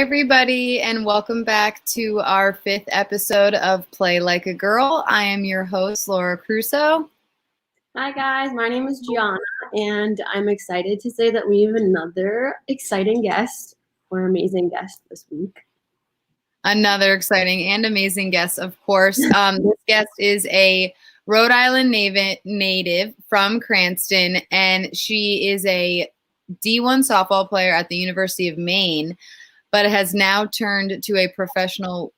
everybody, and welcome back to our 5th episode of Play Like a Girl. I am your host, Laura Cruso. Hi guys, my name is Gianna, and I'm excited to say that we have another exciting guest or amazing guest this week. Another exciting and amazing guest, of course. This guest is a Rhode Island native from Cranston, and she is a D1 softball player at the University of Maine, but has now turned to a professional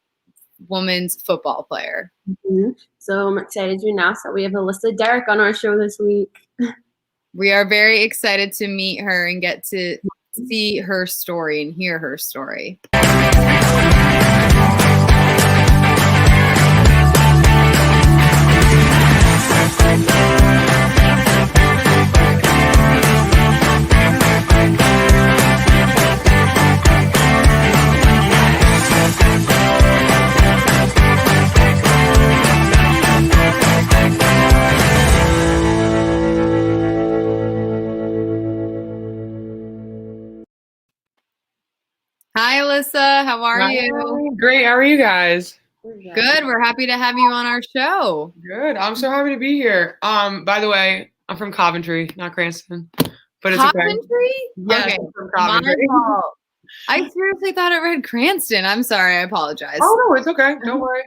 women's football player. Mm-hmm. So I'm excited to announce that we have Alyssa Derrick on our show this week. We are very excited to meet her and get to see her story and hear her story. Hi, Alyssa. How are you? Great. How are you guys? Good. We're happy to have you on our show. Good. I'm so happy to be here. By the way, I'm from Coventry, not Cranston, but it's Coventry? Okay. Yes, Okay. I'm from Coventry. My fault. I seriously thought it read Cranston. I'm sorry. I apologize. Oh no, it's okay. Don't worry.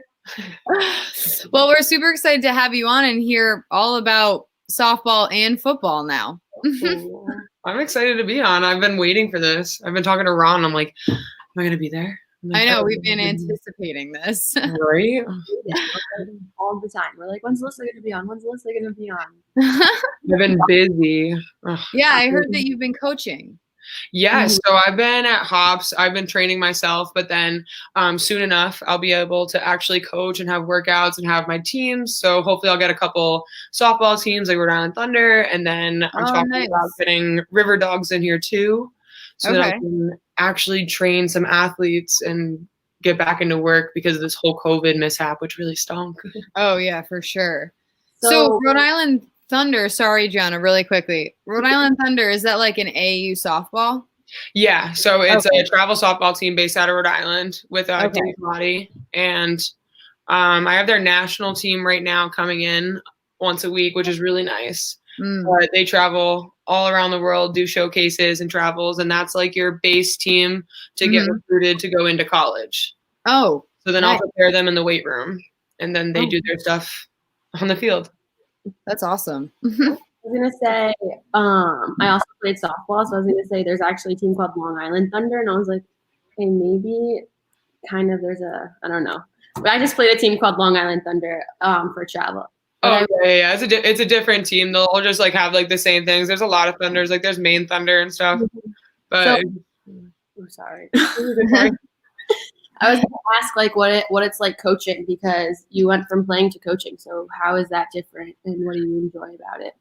Well, we're super excited to have you on and hear all about softball and football now. I'm excited to be on. I've been waiting for this. I've been talking to Ron. I'm like, am I going to be there? I know. We've been anticipating this. Right? All the time. We're like, when's Alyssa going to be on? When's Alyssa going to be on? I've been busy. Yeah, I heard that you've been coaching. Yes. So I've been at Hops. I've been training myself, but then soon enough, I'll be able to actually coach and have workouts and have my teams. So hopefully I'll get a couple softball teams like Rhode Island Thunder. And then I'm talking about getting River Dogs in here too. So that I can actually train some athletes and get back into work because of this whole COVID mishap, which really stunk. Oh, yeah, for sure. So Rhode Island Thunder, sorry, Gianna, really quickly. Rhode Island Thunder, is that like an AAU softball? Yeah, so it's a travel softball team based out of Rhode Island with Dave Lottie. And I have their national team right now coming in once a week, which is really nice. But they travel all around the world, do showcases and travels, and that's like your base team to get recruited to go into college. Oh. So then I'll prepare them in the weight room, and then they do their stuff on the field. That's awesome. I was going to say, I also played softball, so I was going to say there's actually a team called Long Island Thunder, and I was like, hey, maybe kind of there's a, I don't know. But I just played a team called Long Island Thunder for travel. Oh, yeah. It's a different team. They'll all just like have like the same things. There's a lot of Thunders, like there's Maine Thunder and stuff. But I'm sorry. I was going to ask like what it's like coaching, because you went from playing to coaching. So how is that different, and what do you enjoy about it?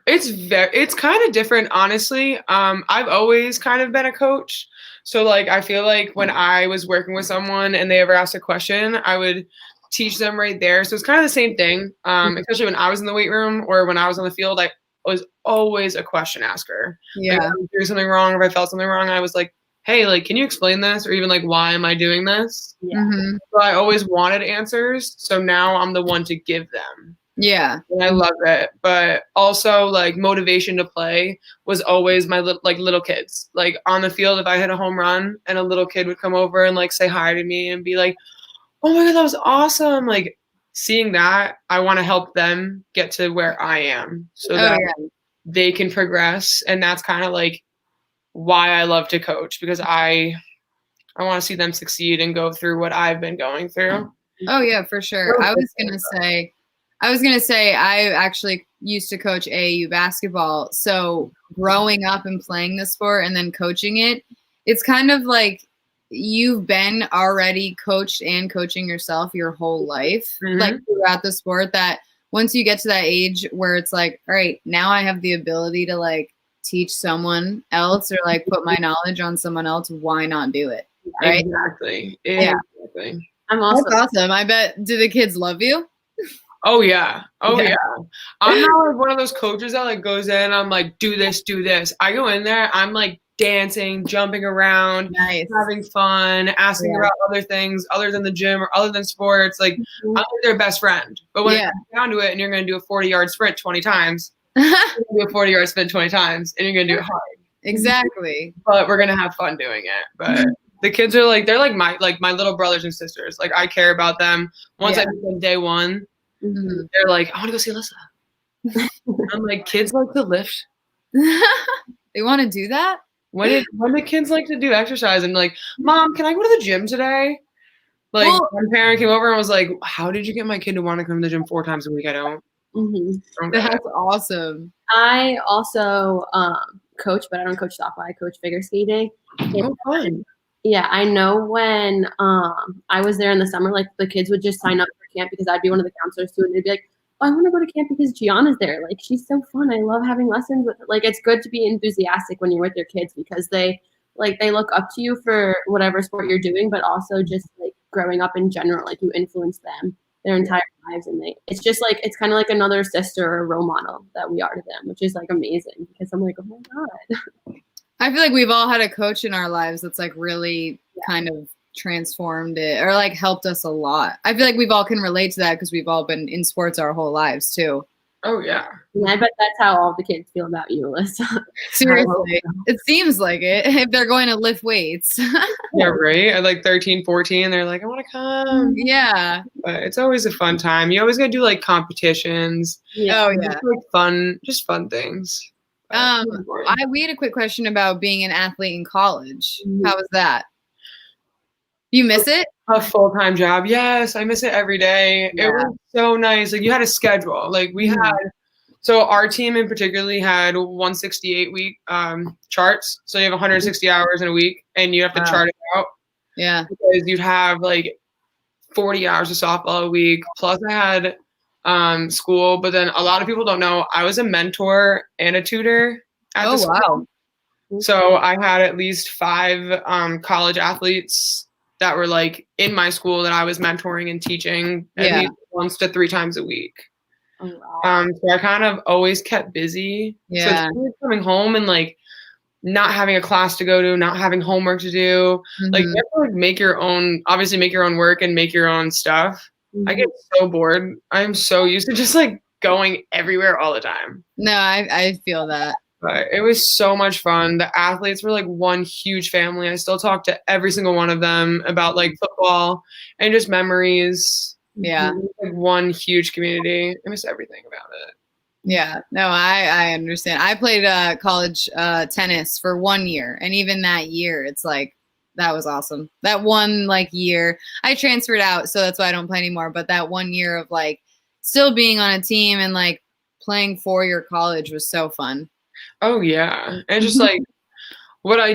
It's kind of different, honestly. I've always kind of been a coach. So like I feel like when I was working with someone and they ever asked a question, I would teach them right there. So it's kind of the same thing. Especially when I was in the weight room or when I was on the field, I was always a question asker. Yeah. Like, if I was doing something wrong, or if I felt something wrong, I was like, hey, like, can you explain this? Or even like, why am I doing this? Yeah. So I always wanted answers. So now I'm the one to give them. Yeah. And I love it. But also like motivation to play was always my little kids. Like on the field, if I hit a home run and a little kid would come over and like say hi to me and be like, oh my God, that was awesome. Like seeing that, I want to help them get to where I am so that they can progress. And that's kind of like why I love to coach, because I want to see them succeed and go through what I've been going through. Oh yeah, for sure. I was gonna say I actually used to coach AAU basketball. So growing up and playing the sport and then coaching it, it's kind of like you've been already coached and coaching yourself your whole life, like throughout the sport, that once you get to that age where it's like, all right, now I have the ability to like teach someone else or like put my knowledge on someone else, why not do it? Right? Exactly. Yeah. I'm also That's awesome. I bet, do the kids love you? Oh yeah. Yeah. I'm not like one of those coaches that like goes in, I'm like, do this. I go in there, I'm like dancing, jumping around, Nice. having fun, asking about other things other than the gym or other than sports. Like, I'm like their best friend. But when it comes down to it and you're going to do a 40-yard sprint 20 times, you're going to do a 40-yard sprint 20 times, and you're going to do it hard. Exactly. But we're going to have fun doing it. But the kids are like, they're like my little brothers and sisters. Like, I care about them. Once I meet them day one, they're like, I want to go see Alyssa. I'm like, kids like to lift. They want to do that? When the kids like to do exercise and like, Mom, can I go to the gym today? Like, one parent came over and was like, how did you get my kid to want to come to the gym 4 times a week? I don't. That's awesome. I also coach, but I don't coach softball. I coach figure skating. Oh, fun. Yeah, I know when I was there in the summer, like the kids would just sign up for camp because I'd be one of the counselors too, and they'd be like, oh, I want to go to camp because Gianna's there. Like, she's so fun. I love having lessons with her. Like, it's good to be enthusiastic when you're with your kids because they look up to you for whatever sport you're doing, but also just like growing up in general, like you influence them their entire lives, and it's just like it's kind of like another sister or role model that we are to them, which is like amazing because I'm like, oh my God. I feel like we've all had a coach in our lives that's like really kind of transformed it or like helped us a lot. I feel like we've all can relate to that because we've all been in sports our whole lives too. Oh yeah. I bet that's how all the kids feel about you, Alyssa. Seriously. It seems like it if they're going to lift weights. Yeah, right? At like 13, 14, they're like, I want to come. Yeah. But it's always a fun time. You always got to do like competitions. Yeah. Oh yeah. Just, like fun things. We had a quick question about being an athlete in college. How was that? You miss it? A full-time job. Yes, I miss it every day. Yeah. It was so nice. Like, you had a schedule. Like, we had, so our team in particularly had 168-week charts. So you have 160 hours in a week, and you have to chart it out. Yeah. Because you'd have, like, 40 hours of softball a week. Plus, I had school. But then a lot of people don't know, I was a mentor and a tutor at the school. Wow. So I had at least 5 college athletes that were like in my school that I was mentoring and teaching at least once to 3 times a week. Oh, wow. So I kind of always kept busy. Yeah. So it's coming home and like not having a class to go to, not having homework to do. Like, you have to like make your own work and make your own stuff. I get so bored. I'm so used to just like going everywhere all the time. No, I feel that. But it was so much fun. The athletes were like one huge family. I still talk to every single one of them about like football and just memories. Yeah. Like one huge community. I miss everything about it. Yeah. No, I understand. I played college tennis for 1 year. And even that year, it's like, that was awesome. That one like year, I transferred out, so that's why I don't play anymore. But that 1 year of like still being on a team and like playing for your college was so fun. Oh, yeah. And just like what I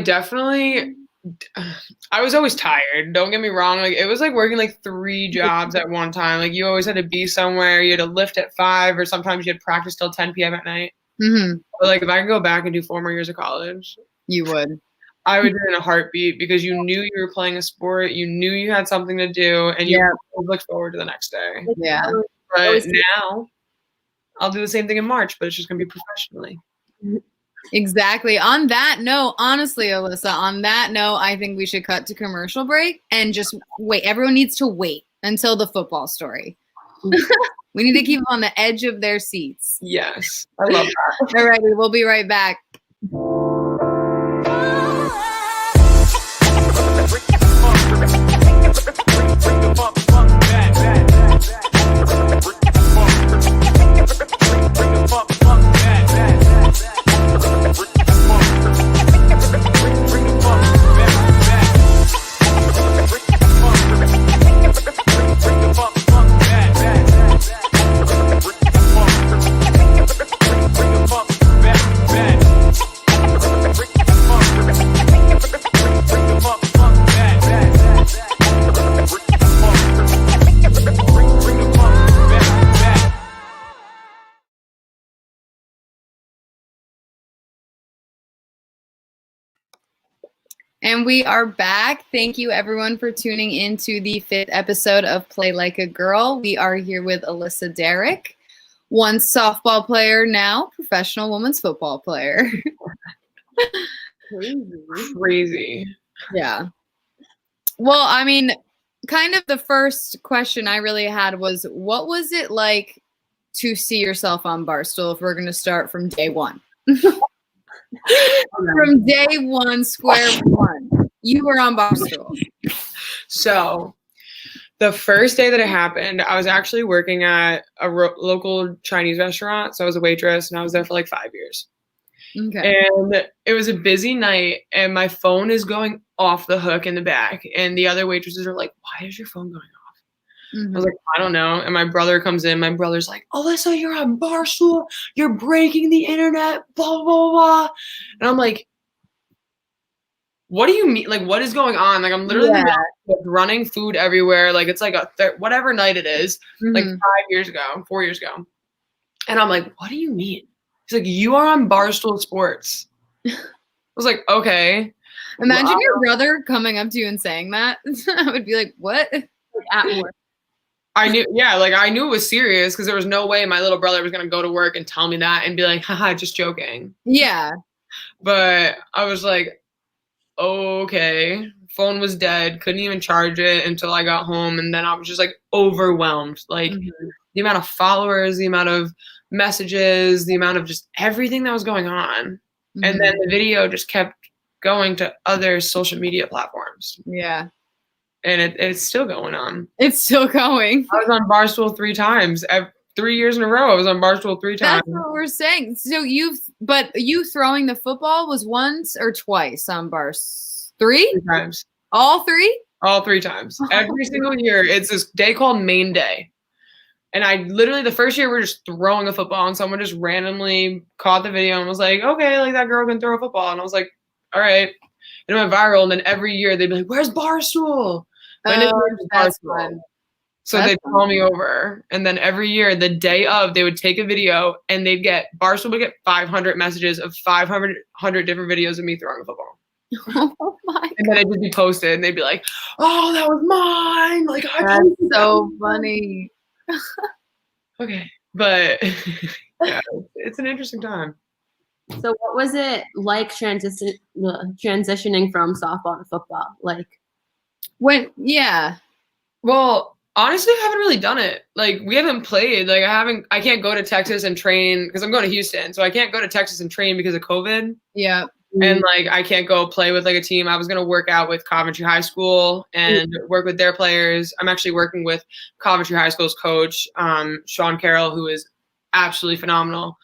was always tired. Don't get me wrong. Like, it was like working like 3 jobs at one time. Like, you always had to be somewhere. You had to lift at 5, or sometimes you had practice till 10 p.m. at night. But like, if I could go back and do 4 more years of college, you would. I would do it in a heartbeat because you knew you were playing a sport. You knew you had something to do, and you looked forward to the next day. Yeah. But now I'll do the same thing in March, but it's just going to be professionally. Exactly. On that note, honestly, Alyssa, on that note, I think we should cut to commercial break and just wait. Everyone needs to wait until the football story. We need to keep them on the edge of their seats. Yes. I love that. All right. We'll be right back. And we are back. Thank you, everyone, for tuning into the 5th episode of Play Like a Girl. We are here with Alyssa Derrick, once softball player, now professional women's football player. Crazy. Yeah. Well, I mean, kind of the first question I really had was, what was it like to see yourself on Barstool, if we're going to start from day one? From day one, square one, you were on Barstool. So the first day that it happened, I was actually working at a local Chinese restaurant. So I was a waitress, and I was there for like 5 years. Okay. And it was a busy night, and my phone is going off the hook in the back. And the other waitresses are like, "Why is your phone going off?" Mm-hmm. I was like, "I don't know." And my brother comes in. My brother's like, "Alyssa, you're on Barstool. You're breaking the internet, blah, blah, blah." And I'm like, what do you mean? Like, what is going on? Like, I'm literally in the middle of running food everywhere. Like, it's like whatever night it is, like 4 years ago. And I'm like, what do you mean? He's like, you are on Barstool Sports. I was like, okay. Imagine your brother coming up to you and saying that. I would be like, what? At work. I knew it was serious, because there was no way my little brother was going to go to work and tell me that and be like, haha, just joking. Yeah. But I was like, okay. Phone was dead. Couldn't even charge it until I got home. And then I was just like overwhelmed. Like the amount of followers, the amount of messages, the amount of just everything that was going on. And then the video just kept going to other social media platforms. Yeah. And it's still going on. It's still going. I was on Barstool 3 times. 3 years in a row, I was on Barstool 3 times. That's what we're saying. So you throwing the football was once or twice on Barstool? 3 times. All 3? All 3 times. Every single year. It's this day called main day. And I literally, the first year, we were just throwing a football, and someone just randomly caught the video and was like, okay, like that girl can throw a football. And I was like, all right. And it went viral. And then every year they'd be like, where's Barstool? That's fun. So they'd call me over. And then every year, the day of, they would take a video, and Barstool would get 500 messages of 500 different videos of me throwing a football. Oh my God. And then it'd just be posted, and they'd be like, oh, that was mine. Like, that's so funny. Okay. But yeah, it's an interesting time. So what was it like transitioning from softball to football? Like Well, honestly, I haven't really done it. Like, we haven't played. Like, I can't go to Texas and train, because I'm going to Houston. So I can't go to Texas and train because of COVID. Yeah. And like, I can't go play with like a team. I was going to work out with Coventry High School and work with their players. I'm actually working with Coventry High School's coach, Sean Carroll, who is absolutely phenomenal.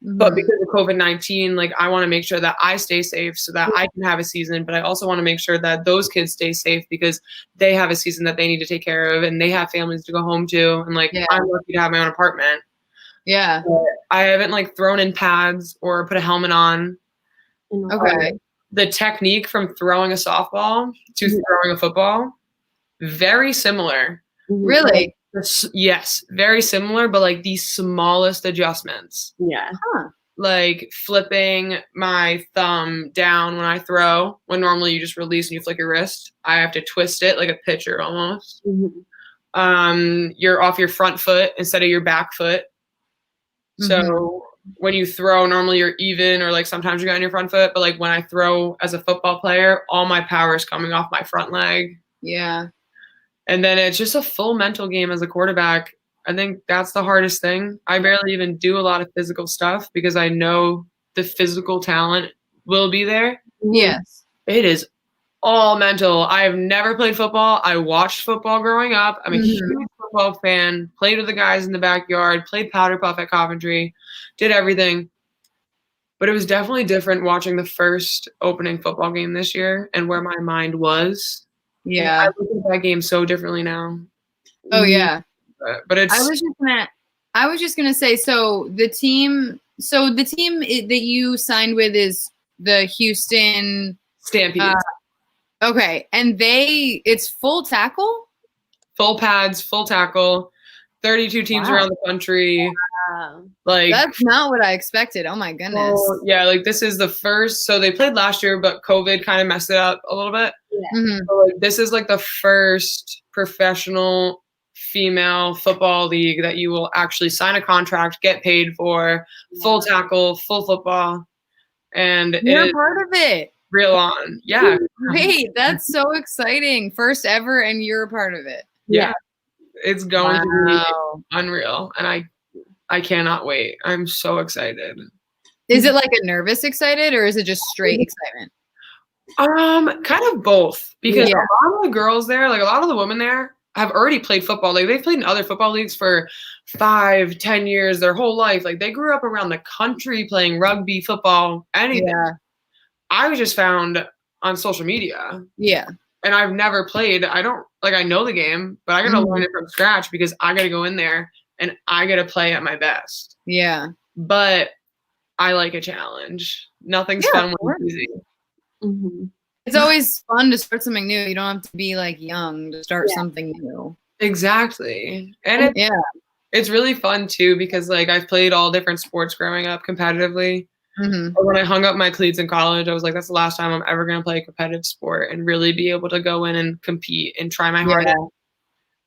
But because of COVID-19, like, I want to make sure that I stay safe so that I can have a season. But I also want to make sure that those kids stay safe, because they have a season that they need to take care of, and they have families to go home to. And like, I'm lucky to have my own apartment. Yeah. But I haven't like thrown in pads or put a helmet on. Okay. The technique from throwing a softball to throwing a football, very similar. Really? Yes, very similar, but like the smallest adjustments. Yeah. Huh. Like flipping my thumb down when I throw, when normally you just release and you flick your wrist. I have to twist it like a pitcher almost. You're off your front foot instead of your back foot. So when you throw, normally you're even, or like sometimes you got on your front foot, but like when I throw as a football player, all my power is coming off my front leg. Yeah. And then it's just a full mental game as a quarterback. I think that's the hardest thing. I barely even do a lot of physical stuff because I know the physical talent will be there. Yes. It is all mental. I have never played football. I watched football growing up. I'm a huge football fan. Played with the guys in the backyard. Played powder puff at Coventry. Did everything. But it was definitely different watching the first opening football game this year and where my mind was. Yeah. I look at that game so differently now. Oh yeah. But it's. I was just gonna say. So the team that you signed with is the Houston Stampede. Okay, and it's full tackle? Full pads, full tackle, 32 teams around the country. Wow. Like, that's not what I expected. Oh my goodness. Well, yeah, like this is the first. So they played last year, but COVID kind of messed it up a little bit. Yeah. So like, this is like the first professional female football league that you will actually sign a contract, get paid for, full tackle, full football. And you're part of it. real on. Yeah. Wait, that's so exciting. First ever, and you're a part of it. Yeah. It's going to be Wow. unreal. And I cannot wait. I'm so excited. Is it like a nervous excited or is it just straight excitement? Kind of both. Because Yeah. a lot of the girls there, like a lot of the women there, have already played football. Like they've played in other football leagues for 5-10 years, their whole life. Like they grew up around the country playing rugby, football, anything. Yeah. I was just found on social media. Yeah. And I've never played. I know the game, but I got to learn it from scratch because I got to go in there and I got to play at my best. Yeah. But I like a challenge. Nothing's fun when it's easy. Mm-hmm. It's always fun to start something new. You don't have to be like young to start something new. Exactly. And it's really fun too because like I've played all different sports growing up competitively. Mm-hmm. But when I hung up my cleats in college, I was like, that's the last time I'm ever going to play a competitive sport and really be able to go in and compete and try my hardest.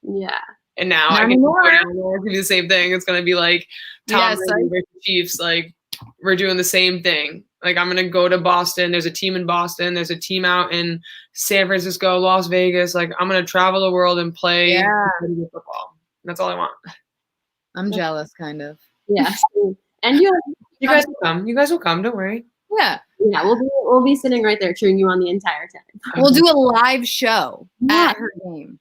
Yeah. And now I can do the same thing. It's going to be like Tom Brady versus Chiefs. Like we're doing the same thing. Like I'm going to go to Boston. There's a team in Boston. There's a team out in San Francisco, Las Vegas. Like I'm going to travel the world and play football. That's all I want. I'm jealous, kind of. Yeah. And you guys will come. You guys will come. Don't worry. Yeah. Yeah, we'll be sitting right there cheering you on the entire time. We'll do a live show at her game.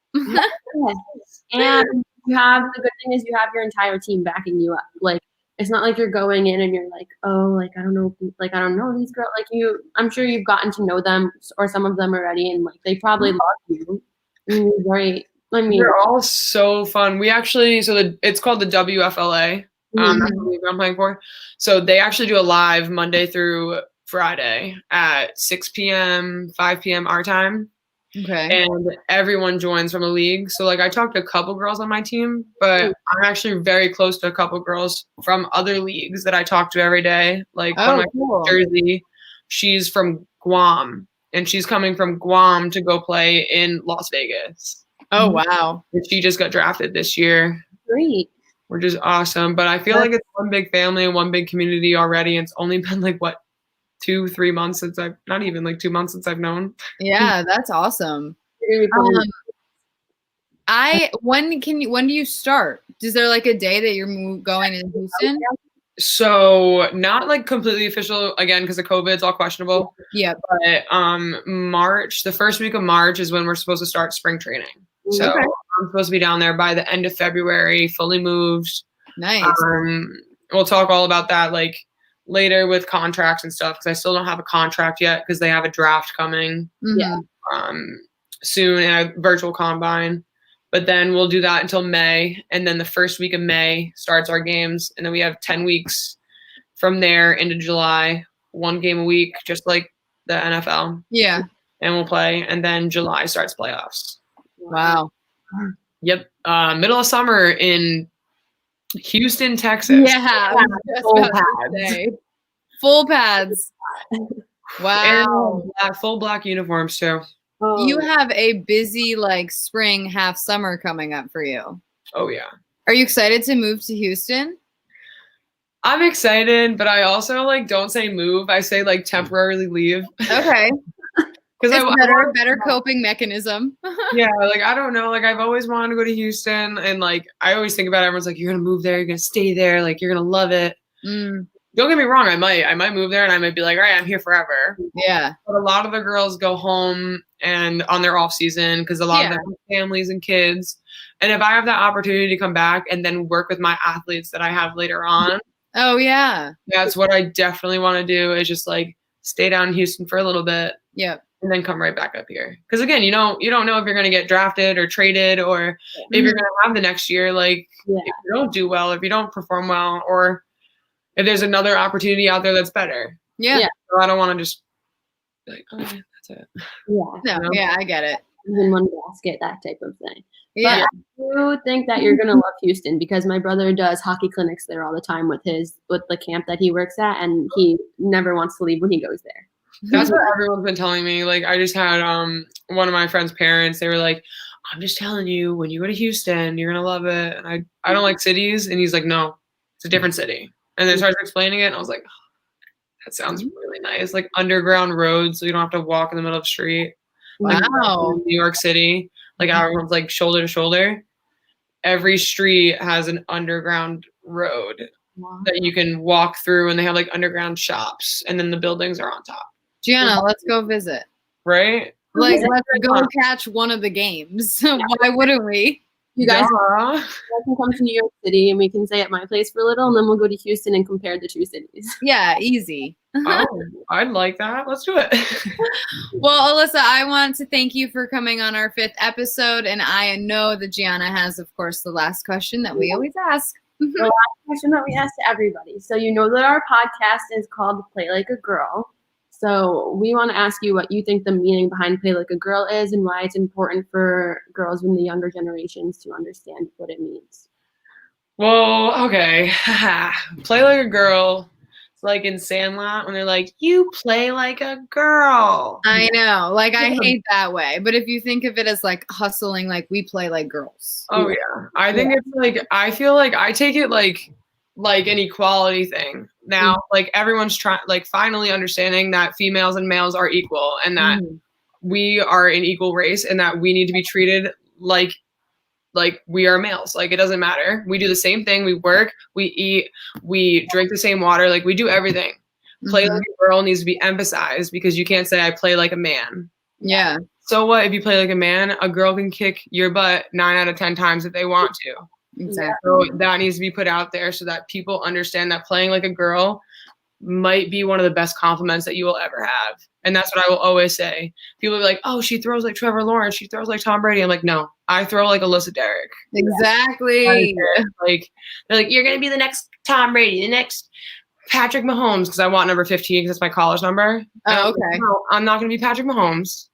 And you have the good thing is you have your entire team backing you up. Like it's not like you're going in and you're like, oh, like I don't know these girls. Like I'm sure you've gotten to know them or some of them already, and like they probably love you. And you're very, they're all so fun. We actually it's called the WFLA. That's the league I'm playing for. So they actually do a live Monday through Friday at 6 p.m., 5 p.m. our time. Okay. And everyone joins from the league. So like I talked to a couple girls on my team, but I'm actually very close to a couple girls from other leagues that I talk to every day. Like one of my Jersey, she's from Guam and she's coming from Guam to go play in Las Vegas. Oh wow. And she just got drafted this year. Great. Which is awesome. But I feel like it's one big family and one big community already. And it's only been like 2-3 months since not even like 2 months since I've known. Yeah, that's awesome. When do you start? Is there like a day that you're going in Houston? So not like completely official again because of COVID, it's all questionable. Yeah. But the first week of March is when we're supposed to start spring training. So I'm supposed to be down there by the end of February, fully moved. Nice. We'll talk all about that like later with contracts and stuff because I still don't have a contract yet because they have a draft coming soon and a virtual combine. But then we'll do that until May. And then the first week of May starts our games. And then we have 10 weeks from there into July, 1 game a week, just like the NFL. Yeah. And we'll play. And then July starts playoffs. Wow. Yep. Middle of summer in Houston, Texas. Yeah. Full pads. Wow. And full black uniforms too. You have a busy like spring half summer coming up for you. Oh yeah. Are you excited to move to Houston? I'm excited, but I also like don't say move. I say like temporarily leave. Okay. Because it's better coping mechanism. Yeah, like I don't know. Like I've always wanted to go to Houston, and like I always think about it, everyone's like, you're gonna move there, you're gonna stay there, like you're gonna love it. Don't get me wrong, I might move there and I might be like, all right, I'm here forever. Yeah. But a lot of the girls go home and on their off season because a lot of them have families and kids. And if I have that opportunity to come back and then work with my athletes that I have later on. Oh yeah. That's what I definitely want to do is just like stay down in Houston for a little bit. Yep. And then come right back up here. Because again, you don't know if you're going to get drafted or traded or if you're going to have the next year. Like if you don't do well, if you don't perform well, or if there's another opportunity out there that's better. Yeah. So I don't want to just be like, oh, yeah, that's it. Yeah. No, yeah, I get it. In one basket, that type of thing. Yeah. But I do think that you're gonna love Houston because my brother does hockey clinics there all the time with the camp that he works at, and he never wants to leave when he goes there. That's what everyone's been telling me. Like I just had one of my friend's parents, they were like, I'm just telling you, when you go to Houston, you're gonna love it. And I don't like cities. And he's like, no, it's a different city. And then started explaining it, and I was like, oh, That sounds really nice. Like underground roads, so you don't have to walk in the middle of the street. Like Wow. New York City, like everyone's like shoulder to shoulder. Every street has an underground road that you can walk through, and they have like underground shops, and then the buildings are on top. Gianna, let's go visit. Right? Like, let's go catch one of the games. Why wouldn't we? You guys can come to New York City and we can stay at my place for a little, and then we'll go to Houston and compare the two cities. Yeah, easy. Oh, I'd like that. Let's do it. Well, Alyssa, I want to thank you for coming on our 5th episode. And I know that Gianna has, of course, the last question that we always ask. The last question that we ask to everybody. So you know that our podcast is called Play Like a Girl. So we want to ask you what you think the meaning behind Play Like a Girl is and why it's important for girls in the younger generations to understand what it means. Well, okay. Play like a girl. It's like in Sandlot when they're like, you play like a girl. I know. Like, I hate that way. But if you think of it as like hustling, like we play like girls. Oh, yeah. I think it's like, I feel like I take it like an equality thing. Now, like everyone's trying, like finally understanding that females and males are equal and that we are an equal race and that we need to be treated like we are males. Like it doesn't matter. We do the same thing. We work, we eat, we drink the same water. Like we do everything. Play like a girl needs to be emphasized because you can't say I play like a man. Yeah. So what if you play like a man? A girl can kick your butt 9 out of 10 times if they want to. Exactly. So that needs to be put out there so that people understand that playing like a girl might be one of the best compliments that you will ever have. And that's what I will always say. People will be like, oh, she throws like Trevor Lawrence. She throws like Tom Brady. I'm like, no, I throw like Alyssa Derrick. Exactly. Like, they're like, you're going to be the next Tom Brady, the next Patrick Mahomes, because I want number 15 because that's my college number. Oh, okay. Like, no, I'm not going to be Patrick Mahomes.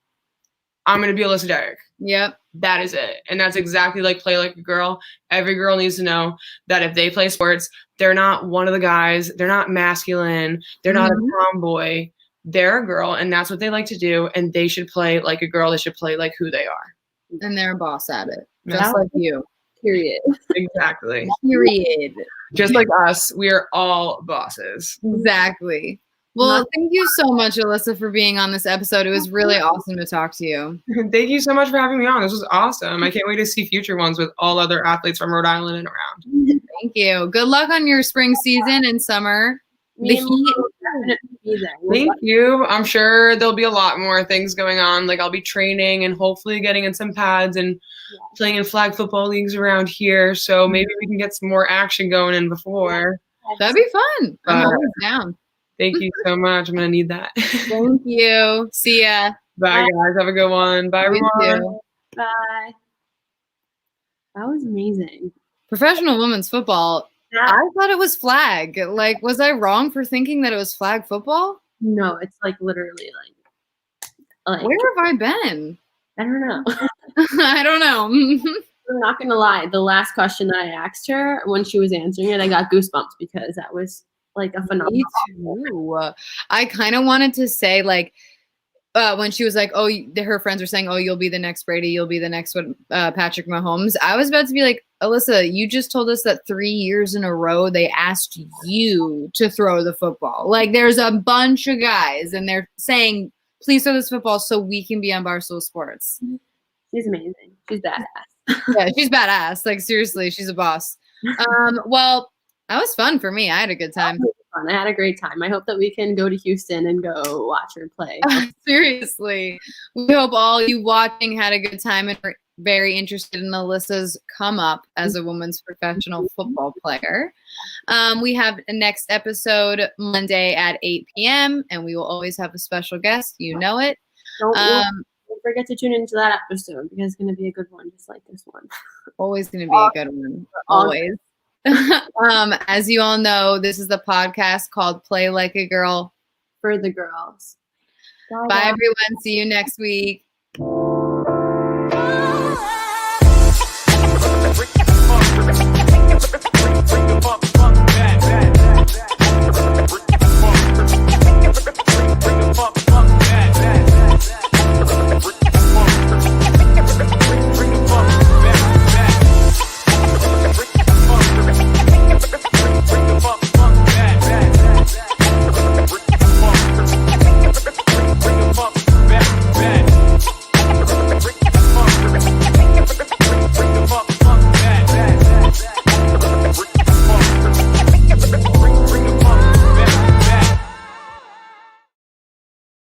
I'm going to be Alyssa Derrick. Yep. That is it. And that's exactly like Play Like a Girl. Every girl needs to know that if they play sports, they're not one of the guys. They're not masculine. They're not a tomboy. They're a girl, and that's what they like to do. And they should play like a girl. They should play like who they are. And they're a boss at it. Just like you. Period. Exactly. Period. Just like us, we are all bosses. Exactly. Well, thank you so much, Alyssa, for being on this episode. It was really awesome to talk to you. Thank you so much for having me on. This was awesome. I can't wait to see future ones with all other athletes from Rhode Island and around. Thank you. Good luck on your spring season and summer. The heat. Thank you. I'm sure there'll be a lot more things going on. Like I'll be training and hopefully getting in some pads and playing in flag football leagues around here. So maybe we can get some more action going in before. That'd be fun. I'm always down. Thank you so much. I'm going to need that. Thank you. See ya. Bye, guys. Have a good one. Bye, everyone. Bye. That was amazing. Professional women's football. I thought it was flag. Like, was I wrong for thinking that it was flag football? No, it's like literally like where have I been? I don't know. I don't know. I'm not gonna lie. The last question that I asked her when she was answering it, I got goosebumps because that was like a phenomenal. Me too. I kind of wanted to say like when she was like, oh, her friends were saying, oh, you'll be the next Brady, you'll be the next one, Patrick Mahomes. I was about to be like, Alyssa, you just told us that 3 years in a row they asked you to throw the football. Like there's a bunch of guys and they're saying, please throw this football so we can be on Barstool Sports. She's amazing. She's badass. Yeah, she's badass. Like seriously, she's a boss. Well, that was fun for me. I had a good time. I had a great time. I hope that we can go to Houston and go watch her play. Seriously. We hope all you watching had a good time and are very interested in Alyssa's come up as a women's professional football player. We have a next episode Monday at 8 p.m. and we will always have a special guest. You know it. Don't forget to tune into that episode because it's going to be a good one, just like this one. Always going to be a good one. Always. As you all know, this is the podcast called Play Like a Girl for the girls. Bye everyone. See you next week.